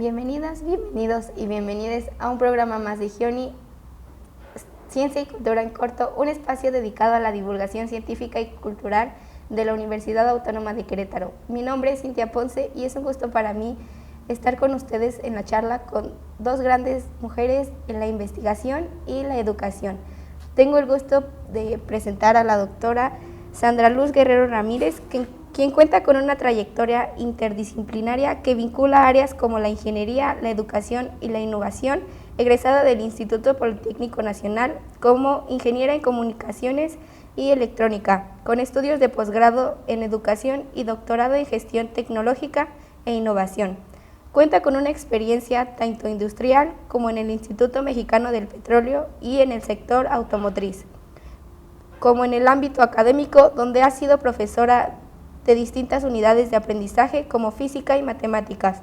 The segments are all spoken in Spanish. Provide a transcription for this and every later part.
Bienvenidas, bienvenidos y bienvenides a un programa más de Gioni, Ciencia y Cultura en Corto, un espacio dedicado a la divulgación científica y cultural de la Universidad Autónoma de Querétaro. Mi nombre es Cintia Ponce y es un gusto para mí estar con ustedes en la charla con dos grandes mujeres en la investigación y la educación. Tengo el gusto de presentar a la doctora Sandra Luz Guerrero Ramírez, quien cuenta con una trayectoria interdisciplinaria que vincula áreas como la ingeniería, la educación y la innovación, egresada del Instituto Politécnico Nacional como ingeniera en comunicaciones y electrónica, con estudios de posgrado en educación y doctorado en gestión tecnológica e innovación. Cuenta con una experiencia tanto industrial como en el Instituto Mexicano del Petróleo y en el sector automotriz, como en el ámbito académico, donde ha sido profesora de distintas unidades de aprendizaje como física y matemáticas.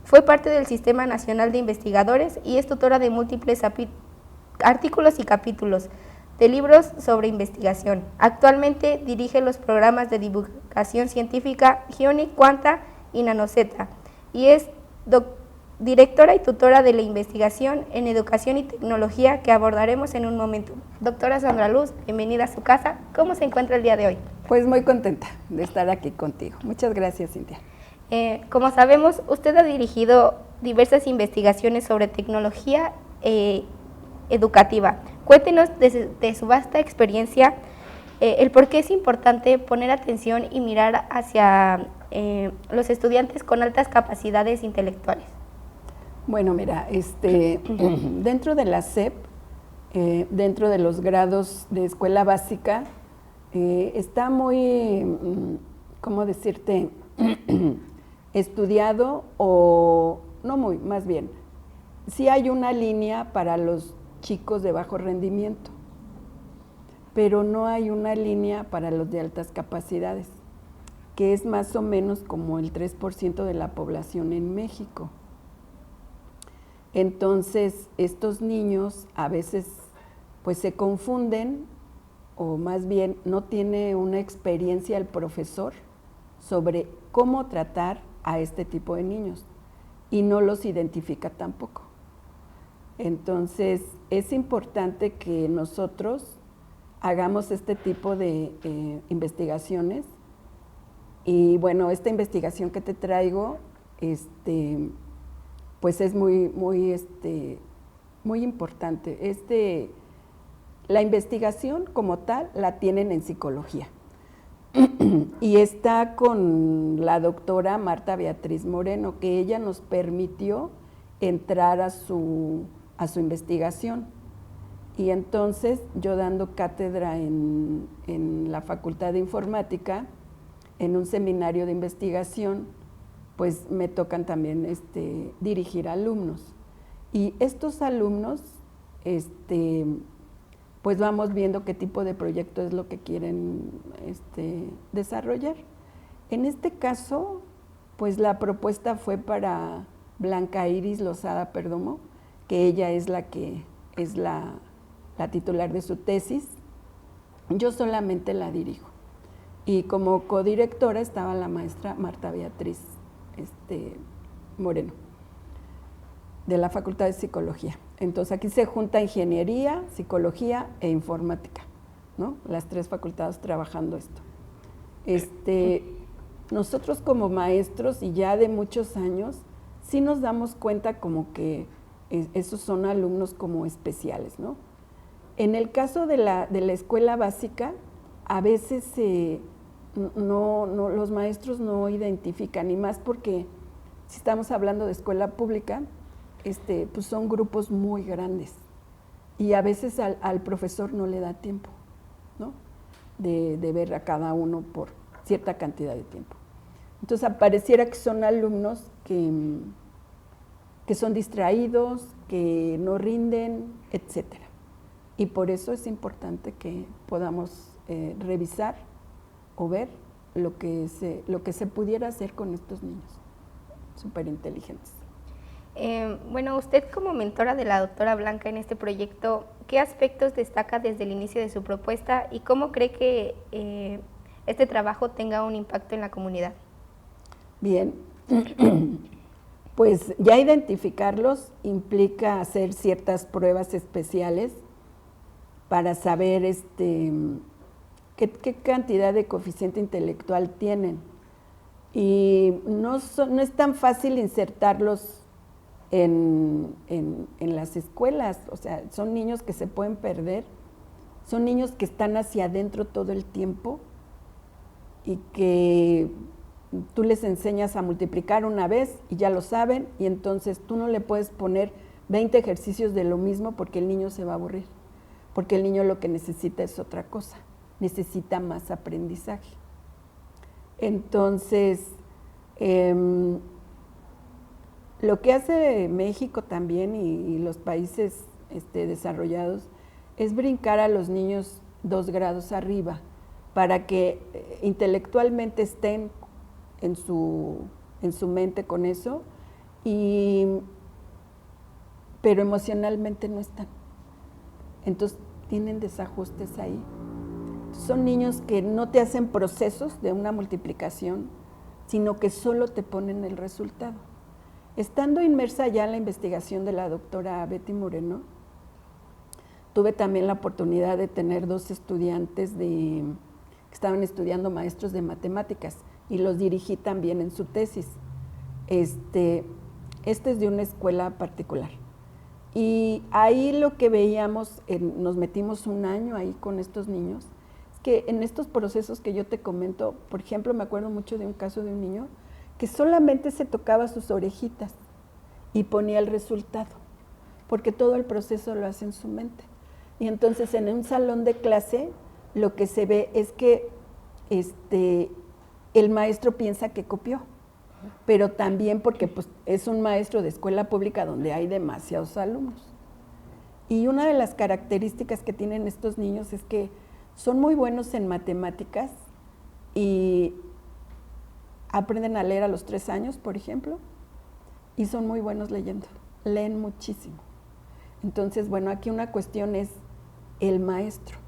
Fue parte del Sistema Nacional de Investigadores y es tutora de múltiples artículos y capítulos de libros sobre investigación. Actualmente dirige los programas de divulgación científica Gioni, Quanta y Nanoceta y es directora y tutora de la investigación en educación y tecnología que abordaremos en un momento. Doctora Sandra Luz, bienvenida a su casa. ¿Cómo se encuentra el día de hoy? Pues muy contenta de estar aquí contigo. Muchas gracias, Cintia. Como sabemos, usted ha dirigido diversas investigaciones sobre tecnología educativa. Cuéntenos de su vasta experiencia el por qué es importante poner atención y mirar hacia los estudiantes con altas capacidades intelectuales. Bueno, mira, dentro de la SEP, dentro de los grados de escuela básica, está muy, ¿cómo decirte?, estudiado o no muy, más bien, sí hay una línea para los chicos de bajo rendimiento, pero no hay una línea para los de altas capacidades, que es más o menos como el 3% de la población en México. Entonces, estos niños a veces pues se confunden, o más bien no tiene una experiencia el profesor sobre cómo tratar a este tipo de niños y no los identifica tampoco. Entonces, es importante que nosotros hagamos este tipo de investigaciones y bueno, esta investigación que te traigo, pues es muy importante. La investigación como tal la tienen en psicología y está con la doctora Marta Beatriz Moreno, que ella nos permitió entrar a su investigación. Y entonces yo dando cátedra en la Facultad de Informática, en un seminario de investigación, pues me tocan también dirigir alumnos. Y estos alumnos, pues vamos viendo qué tipo de proyecto es lo que quieren desarrollar. En este caso, pues la propuesta fue para Blanca Iris Lozada Perdomo, que ella es la que es la titular de su tesis. Yo solamente la dirijo. Y como codirectora estaba la maestra Marta Beatriz Moreno, de la Facultad de Psicología. Entonces aquí se junta ingeniería, psicología e informática, ¿no? Las tres facultades trabajando esto. Nosotros como maestros y ya de muchos años, sí nos damos cuenta como que esos son alumnos como especiales, ¿no? En el caso de la escuela básica, a veces los maestros no identifican, y más porque si estamos hablando de escuela pública, pues son grupos muy grandes y a veces al profesor no le da tiempo, ¿no?, de ver a cada uno por cierta cantidad de tiempo. Entonces pareciera que son alumnos que son distraídos, que no rinden, etcétera. Y por eso es importante que podamos revisar o ver lo que se pudiera hacer con estos niños súper inteligentes. Bueno, usted como mentora de la doctora Blanca en este proyecto, ¿qué aspectos destaca desde el inicio de su propuesta y cómo cree que este trabajo tenga un impacto en la comunidad? Bien, Pues ya identificarlos implica hacer ciertas pruebas especiales para saber qué cantidad de coeficiente intelectual tienen. Y no es tan fácil insertarlos en las escuelas, o sea, son niños que se pueden perder, son niños que están hacia adentro todo el tiempo y que tú les enseñas a multiplicar una vez y ya lo saben, y entonces tú no le puedes poner 20 ejercicios de lo mismo porque el niño se va a aburrir, porque el niño lo que necesita es otra cosa, necesita más aprendizaje. Entonces, lo que hace México también y los países desarrollados es brincar a los niños 2 grados arriba para que intelectualmente estén en su mente con eso, pero emocionalmente no están. Entonces tienen desajustes ahí. Son niños que no te hacen procesos de una multiplicación, sino que solo te ponen el resultado. Estando inmersa ya en la investigación de la doctora Betty Moreno, tuve también la oportunidad de tener 2 estudiantes que estaban estudiando maestros de matemáticas y los dirigí también en su tesis. Este es de una escuela particular. Y ahí lo que veíamos, nos metimos un año ahí con estos niños, es que en estos procesos que yo te comento, por ejemplo, me acuerdo mucho de un caso de un niño que solamente se tocaba sus orejitas y ponía el resultado, porque todo el proceso lo hace en su mente. Y entonces en un salón de clase lo que se ve es que el maestro piensa que copió, pero también porque pues, es un maestro de escuela pública donde hay demasiados alumnos. Y una de las características que tienen estos niños es que son muy buenos en matemáticas y aprenden a leer a los 3 años, por ejemplo, y son muy buenos leyendo, leen muchísimo. Entonces, bueno, aquí una cuestión es el maestro,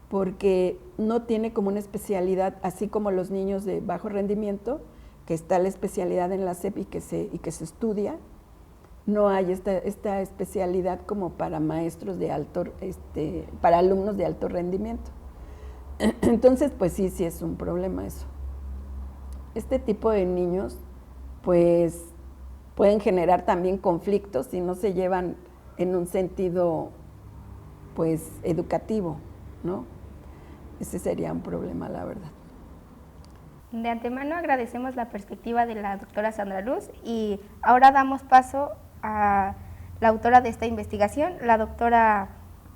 porque no tiene como una especialidad, así como los niños de bajo rendimiento, que está la especialidad en la SEP y que se estudia, no hay esta especialidad como para maestros de alto, para alumnos de alto rendimiento. Entonces, pues sí es un problema eso. Este tipo de niños, pues, pueden generar también conflictos si no se llevan en un sentido, pues, educativo, ¿no? Ese sería un problema, la verdad. De antemano agradecemos la perspectiva de la doctora Sandra Luz y ahora damos paso a la autora de esta investigación, la doctora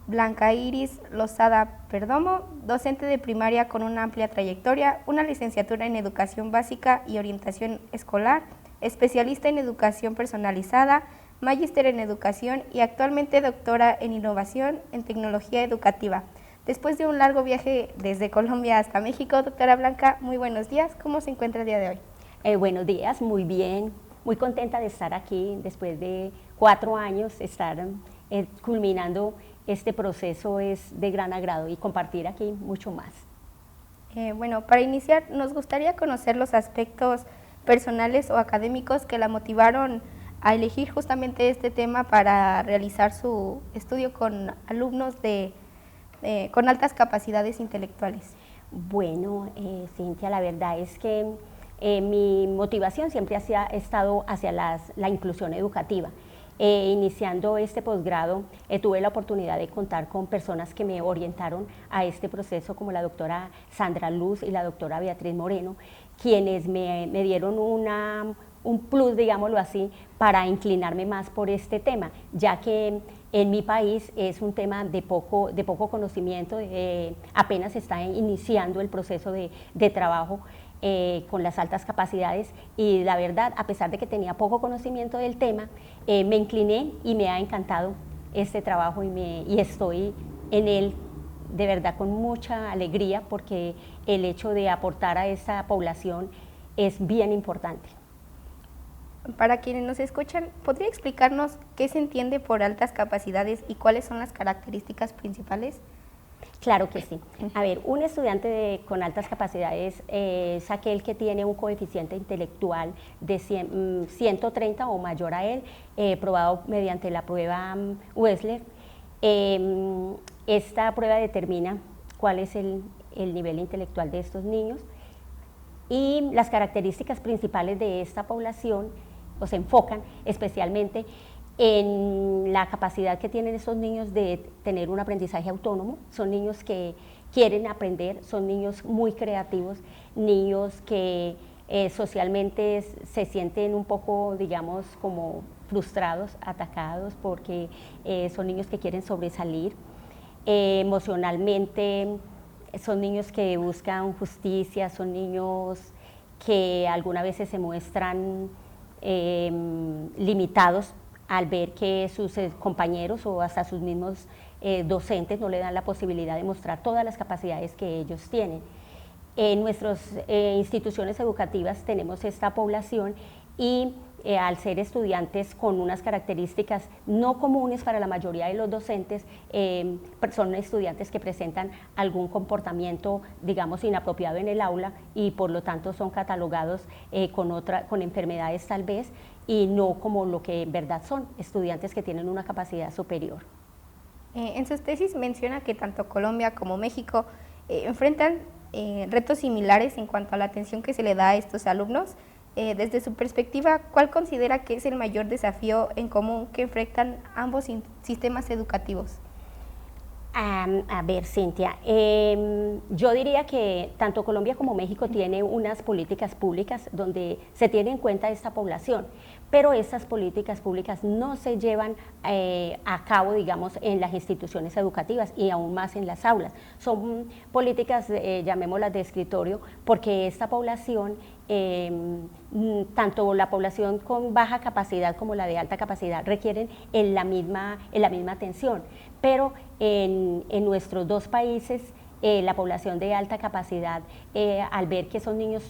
Blanca Iris Lozada Perdomo, docente de primaria con una amplia trayectoria, una licenciatura en educación básica y orientación escolar, especialista en educación personalizada, magíster en educación y actualmente doctora en innovación en tecnología educativa. Después de un largo viaje desde Colombia hasta México, doctora Blanca, muy buenos días. ¿Cómo se encuentra el día de hoy? Buenos días, muy bien. Muy contenta de estar aquí después de 4 años, estar culminando este proceso es de gran agrado y compartir aquí mucho más. Bueno, para iniciar, nos gustaría conocer los aspectos personales o académicos que la motivaron a elegir justamente este tema para realizar su estudio con alumnos con altas capacidades intelectuales. Bueno, Cintia, la verdad es que mi motivación siempre ha estado hacia la inclusión educativa. Iniciando este posgrado, tuve la oportunidad de contar con personas que me orientaron a este proceso, como la doctora Sandra Luz y la doctora Beatriz Moreno, quienes me dieron un plus, digámoslo así, para inclinarme más por este tema, ya que en mi país es un tema de poco conocimiento, apenas está iniciando el proceso de trabajo con las altas capacidades, y la verdad, a pesar de que tenía poco conocimiento del tema, me incliné y me ha encantado este trabajo y estoy en él de verdad con mucha alegría, porque el hecho de aportar a esa población es bien importante. Para quienes nos escuchan, ¿podría explicarnos qué se entiende por altas capacidades y cuáles son las características principales? Claro que sí. A ver, un estudiante con altas capacidades es aquel que tiene un coeficiente intelectual de 130 o mayor a él, probado mediante la prueba Wechsler. Esta prueba determina cuál es el nivel intelectual de estos niños y las características principales de esta población se enfocan especialmente en la capacidad que tienen estos niños de tener un aprendizaje autónomo. Son niños que quieren aprender, son niños muy creativos, niños que socialmente se sienten un poco, digamos, como frustrados, atacados, porque son niños que quieren sobresalir. Emocionalmente son niños que buscan justicia, son niños que algunas veces se muestran limitados al ver que sus compañeros o hasta sus mismos docentes no le dan la posibilidad de mostrar todas las capacidades que ellos tienen. En nuestras instituciones educativas tenemos esta población y al ser estudiantes con unas características no comunes para la mayoría de los docentes, son estudiantes que presentan algún comportamiento, digamos, inapropiado en el aula y por lo tanto son catalogados con enfermedades tal vez y no como lo que en verdad son, estudiantes que tienen una capacidad superior. En sus tesis menciona que tanto Colombia como México enfrentan retos similares en cuanto a la atención que se le da a estos alumnos. Desde su perspectiva, ¿cuál considera que es el mayor desafío en común que enfrentan ambos sistemas educativos? A ver, Cintia, yo diría que tanto Colombia como México tienen unas políticas públicas donde se tiene en cuenta esta población, pero estas políticas públicas no se llevan a cabo, digamos, en las instituciones educativas y aún más en las aulas. Son políticas, llamémoslas de escritorio, porque esta población, tanto la población con baja capacidad como la de alta capacidad, requieren en la misma atención, pero en nuestros dos países, la población de alta capacidad, al ver que son niños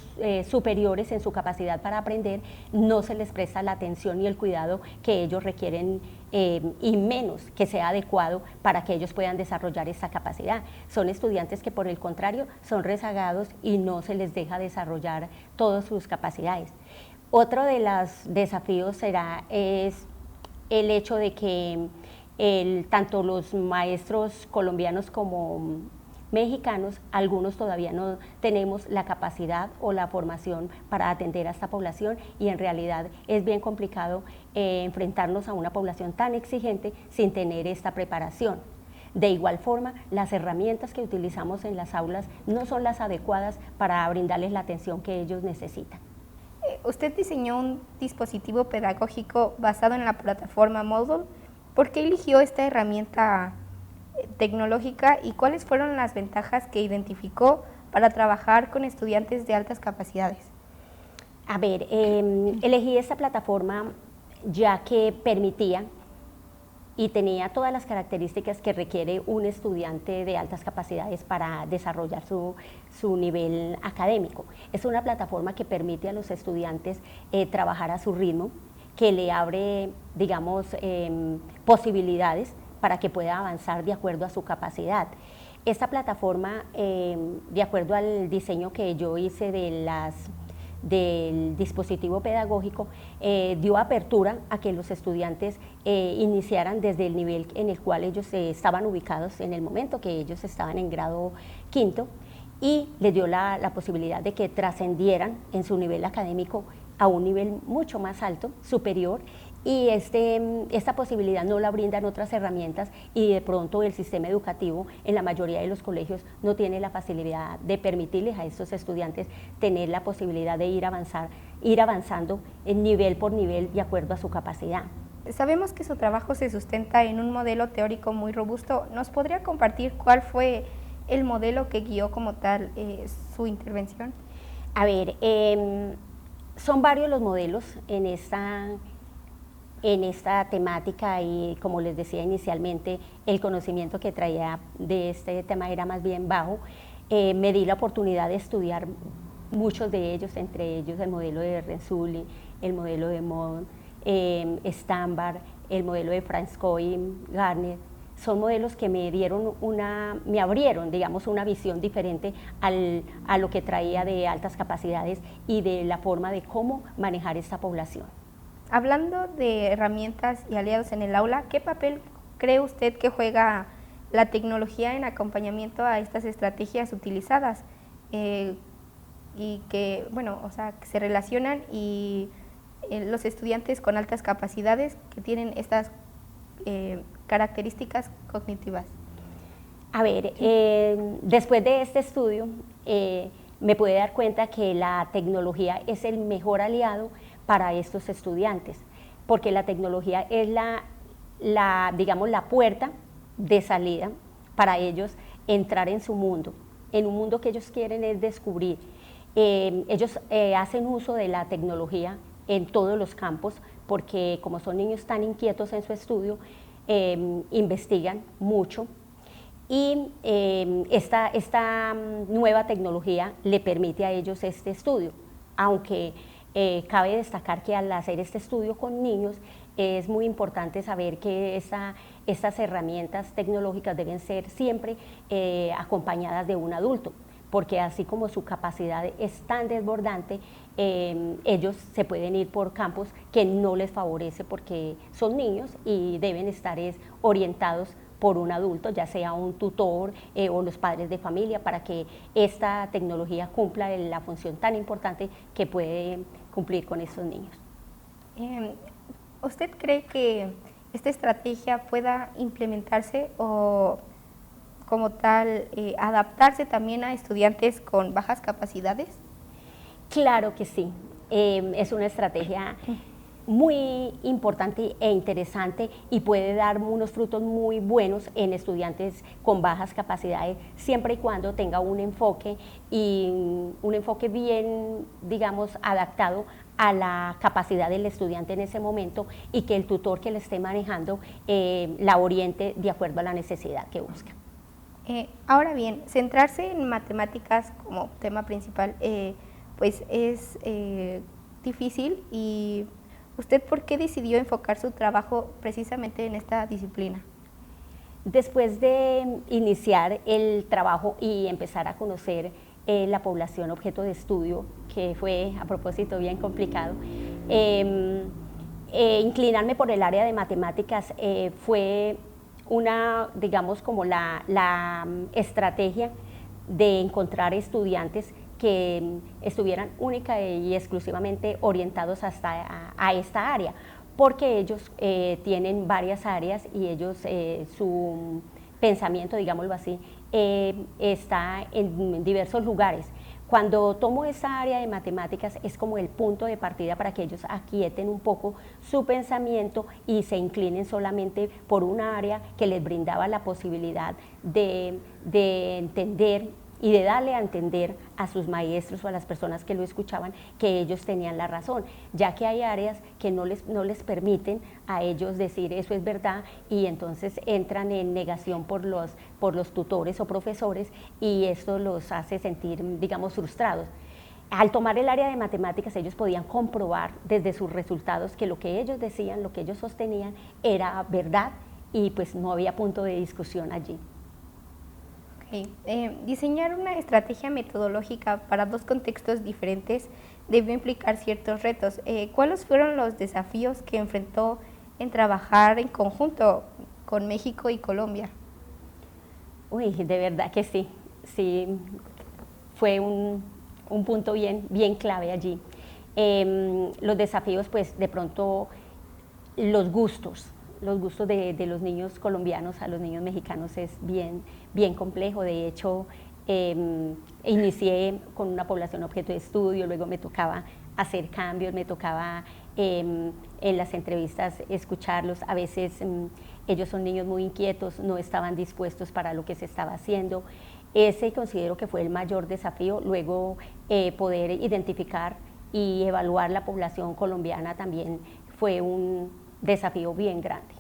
superiores en su capacidad para aprender, no se les presta la atención y el cuidado que ellos requieren y menos que sea adecuado para que ellos puedan desarrollar esta capacidad. Son estudiantes que por el contrario son rezagados y no se les deja desarrollar todas sus capacidades. Otro de los desafíos es el hecho de que tanto los maestros colombianos como mexicanos, algunos todavía no tenemos la capacidad o la formación para atender a esta población y en realidad es bien complicado enfrentarnos a una población tan exigente sin tener esta preparación. De igual forma, las herramientas que utilizamos en las aulas no son las adecuadas para brindarles la atención que ellos necesitan. Usted diseñó un dispositivo pedagógico basado en la plataforma Moodle. ¿Por qué eligió esta herramienta tecnológica y cuáles fueron las ventajas que identificó para trabajar con estudiantes de altas capacidades? A ver, elegí esta plataforma ya que permitía y tenía todas las características que requiere un estudiante de altas capacidades para desarrollar su nivel académico. Es una plataforma que permite a los estudiantes trabajar a su ritmo, que le abre, digamos, posibilidades para que pueda avanzar de acuerdo a su capacidad. Esta plataforma, de acuerdo al diseño que yo hice del dispositivo pedagógico, dio apertura a que los estudiantes iniciaran desde el nivel en el cual ellos estaban ubicados en el momento que ellos estaban en grado quinto y les dio la posibilidad de que trascendieran en su nivel académico a un nivel mucho más alto, superior, y esta posibilidad no la brindan otras herramientas y de pronto el sistema educativo en la mayoría de los colegios no tiene la facilidad de permitirles a estos estudiantes tener la posibilidad de ir avanzando en nivel por nivel de acuerdo a su capacidad. Sabemos que su trabajo se sustenta en un modelo teórico muy robusto. ¿Nos podría compartir cuál fue el modelo que guió como tal su intervención? A ver, son varios los modelos en esta temática y como les decía inicialmente, el conocimiento que traía de este tema era más bien bajo. Me di la oportunidad de estudiar muchos de ellos, entre ellos el modelo de Renzulli, el modelo de Mod, Stambar, el modelo de Franskoy, Garner. son modelos que me abrieron, digamos, una visión diferente a lo que traía de altas capacidades y de la forma de cómo manejar esta población. Hablando de herramientas y aliados en el aula, ¿qué papel cree usted que juega la tecnología en acompañamiento a estas estrategias utilizadas? Y que, bueno, o sea, que se relacionan y los estudiantes con altas capacidades que tienen estas características cognitivas. A ver, después de este estudio me pude dar cuenta que la tecnología es el mejor aliado para estos estudiantes, porque la tecnología es digamos, la puerta de salida para ellos entrar en su mundo, en un mundo que ellos quieren es descubrir. Ellos hacen uso de la tecnología en todos los campos, porque como son niños tan inquietos en su estudio, investigan mucho y esta nueva tecnología le permite a ellos este estudio, aunque cabe destacar que al hacer este estudio con niños es muy importante saber que estas herramientas tecnológicas deben ser siempre acompañadas de un adulto, porque así como su capacidad es tan desbordante, ellos se pueden ir por campos que no les favorece porque son niños y deben estar orientados por un adulto, ya sea un tutor o los padres de familia, para que esta tecnología cumpla la función tan importante que puede cumplir con estos niños. ¿Usted cree que esta estrategia pueda implementarse o como tal adaptarse también a estudiantes con bajas capacidades? Claro que sí, es una estrategia muy importante e interesante y puede dar unos frutos muy buenos en estudiantes con bajas capacidades, siempre y cuando tenga un enfoque bien, digamos, adaptado a la capacidad del estudiante en ese momento y que el tutor que le esté manejando la oriente de acuerdo a la necesidad que busca. Ahora bien, centrarse en matemáticas como tema principal pues es difícil. ¿Y usted por qué decidió enfocar su trabajo precisamente en esta disciplina? Después de iniciar el trabajo y empezar a conocer la población objeto de estudio, que fue a propósito bien complicado, inclinarme por el área de matemáticas fue digamos, como la estrategia de encontrar estudiantes que estuvieran única y exclusivamente orientados a esta área, porque ellos tienen varias áreas y ellos, su pensamiento, digámoslo así, está en diversos lugares. Cuando tomo esa área de matemáticas es como el punto de partida para que ellos aquieten un poco su pensamiento y se inclinen solamente por una área que les brindaba la posibilidad de entender y de darle a entender a sus maestros o a las personas que lo escuchaban que ellos tenían la razón, ya que hay áreas que no les permiten a ellos decir eso es verdad y entonces entran en negación por los tutores o profesores y esto los hace sentir, digamos, frustrados. Al tomar el área de matemáticas ellos podían comprobar desde sus resultados que lo que ellos decían, lo que ellos sostenían era verdad y pues no había punto de discusión allí. Diseñar una estrategia metodológica para dos contextos diferentes debió implicar ciertos retos. ¿Cuáles fueron los desafíos que enfrentó en trabajar en conjunto con México y Colombia? Uy, de verdad que sí, fue un punto bien clave allí. Los desafíos, pues de pronto los gustos de los niños colombianos a los niños mexicanos es bien complejo. De hecho, inicié con una población objeto de estudio, luego me tocaba hacer cambios, me tocaba en las entrevistas escucharlos. A veces ellos son niños muy inquietos, no estaban dispuestos para lo que se estaba haciendo. Ese considero que fue el mayor desafío. Luego poder identificar y evaluar la población colombiana también fue un desafío bien grande.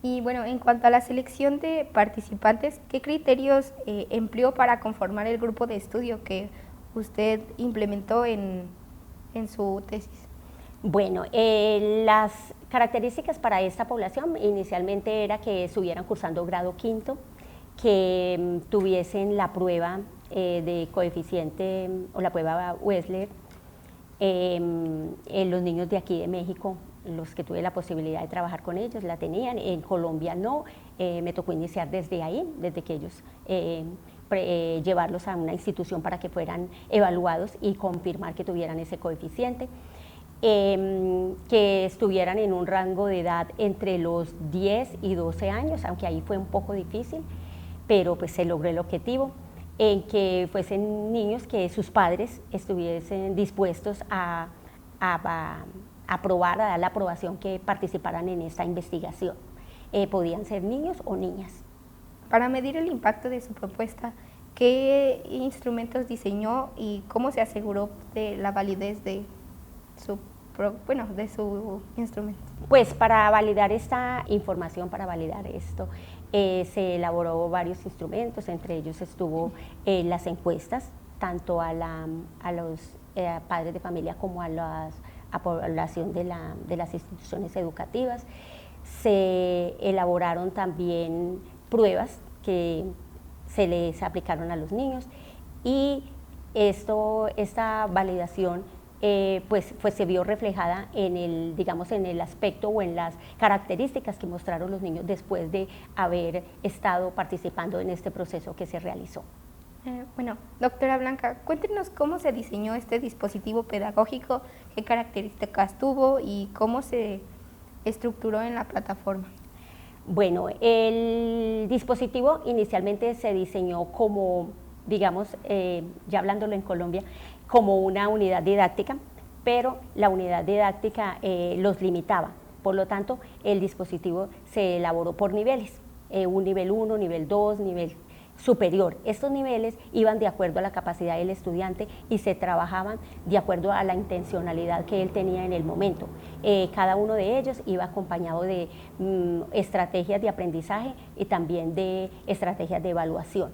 Y bueno, en cuanto a la selección de participantes, ¿qué criterios empleó para conformar el grupo de estudio que usted implementó en su tesis? Bueno, las características para esta población inicialmente era que estuvieran cursando grado quinto, que tuviesen la prueba de coeficiente o la prueba Wechsler. Los niños de aquí de México, los que tuve la posibilidad de trabajar con ellos, la tenían. En Colombia no, me tocó iniciar desde ahí, desde que ellos llevarlos a una institución para que fueran evaluados y confirmar que tuvieran ese coeficiente. Que estuvieran en un rango de edad entre los 10 y 12 años, aunque ahí fue un poco difícil, pero pues se logró el objetivo, en que fuesen niños que sus padres estuviesen dispuestos a aprobar, a dar la aprobación que participaran en esta investigación. Podían ser niños o niñas. Para medir el impacto de su propuesta, ¿qué instrumentos diseñó y cómo se aseguró de la validez de su instrumento? Pues para validar esta información, para validar esto, se elaboró varios instrumentos, entre ellos estuvo las encuestas, tanto a los padres de familia como a la población de las instituciones educativas. Se elaboraron también pruebas que se les aplicaron a los niños y esta validación pues se vio reflejada en el aspecto o en las características que mostraron los niños después de haber estado participando en este proceso que se realizó. Bueno, doctora Blanca, cuéntenos cómo se diseñó este dispositivo pedagógico, qué características tuvo y cómo se estructuró en la plataforma. Bueno, el dispositivo inicialmente se diseñó como, digamos, ya hablándolo en Colombia, como una unidad didáctica, pero la unidad didáctica los limitaba. Por lo tanto, el dispositivo se elaboró por niveles, un nivel 1, nivel 2, nivel superior. Estos niveles iban de acuerdo a la capacidad del estudiante y se trabajaban de acuerdo a la intencionalidad que él tenía en el momento. Cada uno de ellos iba acompañado de estrategias de aprendizaje y también de estrategias de evaluación.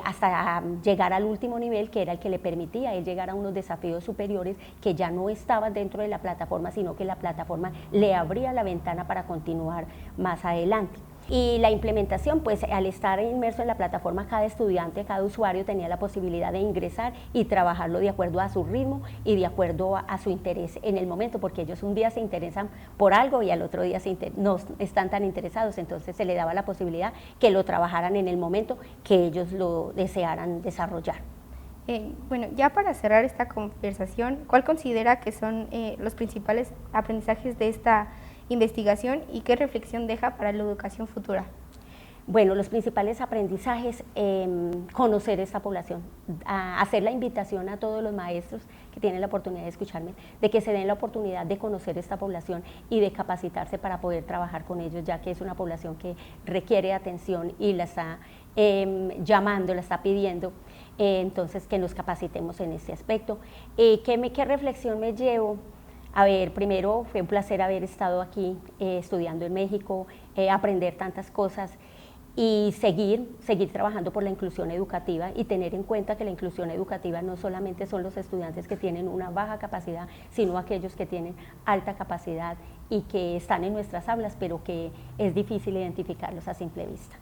Hasta llegar al último nivel, que era el que le permitía a él llegar a unos desafíos superiores que ya no estaban dentro de la plataforma, sino que la plataforma le abría la ventana para continuar más adelante. Y la implementación, pues al estar inmerso en la plataforma, cada estudiante, cada usuario tenía la posibilidad de ingresar y trabajarlo de acuerdo a su ritmo y de acuerdo a su interés en el momento, porque ellos un día se interesan por algo y al otro día no están tan interesados, entonces se le daba la posibilidad que lo trabajaran en el momento que ellos lo desearan desarrollar. Bueno, ya para cerrar esta conversación, ¿cuál considera que son los principales aprendizajes de esta investigación y qué reflexión deja para la educación futura? Bueno, los principales aprendizajes, conocer esta población, hacer la invitación a todos los maestros que tienen la oportunidad de escucharme, de que se den la oportunidad de conocer esta población y de capacitarse para poder trabajar con ellos, ya que es una población que requiere atención y la está llamando, la está pidiendo, entonces que nos capacitemos en este aspecto. ¿Qué reflexión me llevo? A ver, primero fue un placer haber estado aquí estudiando en México, aprender tantas cosas y seguir trabajando por la inclusión educativa y tener en cuenta que la inclusión educativa no solamente son los estudiantes que tienen una baja capacidad, sino aquellos que tienen alta capacidad y que están en nuestras aulas, pero que es difícil identificarlos a simple vista.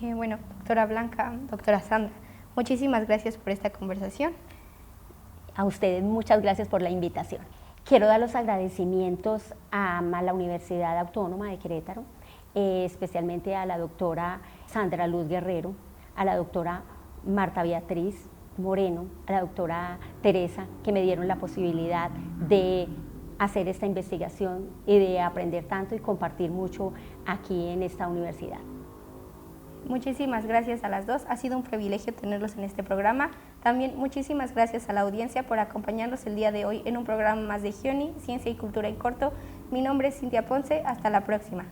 Bueno, doctora Blanca, doctora Sandra, muchísimas gracias por esta conversación. A ustedes muchas gracias por la invitación. Quiero dar los agradecimientos a la Universidad Autónoma de Querétaro, especialmente a la doctora Sandra Luz Guerrero, a la doctora Marta Beatriz Moreno, a la doctora Teresa, que me dieron la posibilidad de hacer esta investigación y de aprender tanto y compartir mucho aquí en esta universidad. Muchísimas gracias a las dos, ha sido un privilegio tenerlos en este programa. También muchísimas gracias a la audiencia por acompañarnos el día de hoy en un programa más de GIONI, Ciencia y Cultura en Corto. Mi nombre es Cintia Ponce, hasta la próxima.